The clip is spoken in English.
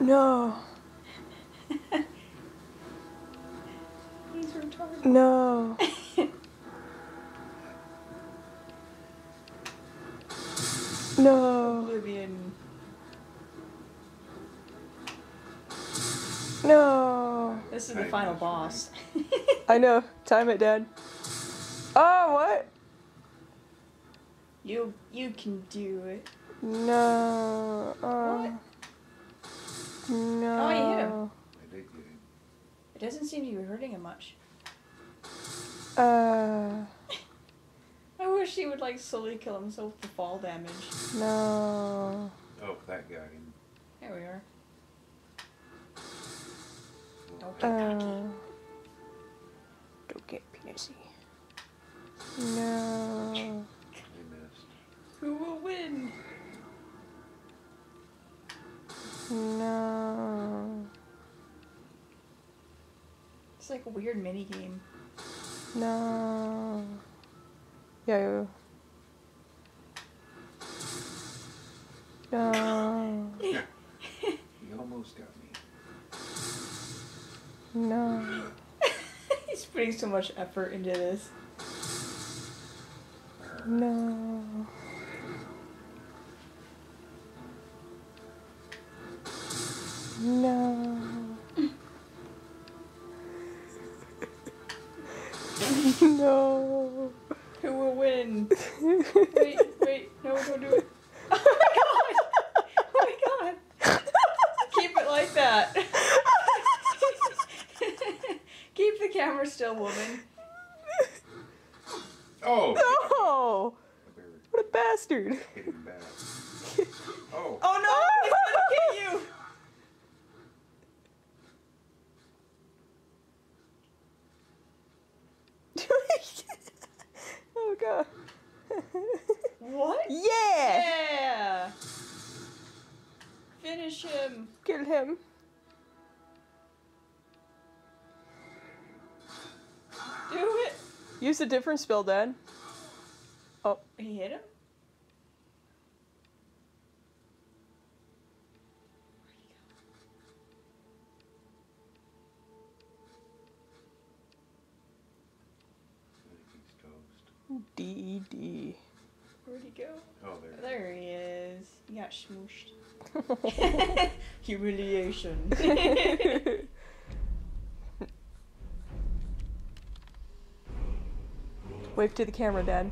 No. He's retarded. No. No. Oblivion. No. This is the final boss. I know. Time it, Dad. Oh, what? You can do it. No. What? No. Oh, you hit him. I did get him. It doesn't seem to be hurting him much. Uh. I wish he would like slowly kill himself with fall damage. No. Oh, that got him. There we are. Okay. Don't get penisy. No. I missed. Who will win? No. It's like a weird mini game. No. Yeah. No. You almost got me. No. He's putting so much effort into this. No. No. No. Who will win? Wait, no, don't do it. Oh my god! Oh my god! Keep it like that. Keep the camera still, woman. Oh! No! I better What a bastard! hit him back. Oh! Oh no! He's gonna hit you! Oh god. What? Yeah! Yeah! Finish him. Kill him. Do it. Use a different spell, Dad. Oh. He hit him? I think he's toast. D. Where'd he go? Oh, there. There he is. He got smooshed. Humiliation. Wave to the camera, Dad.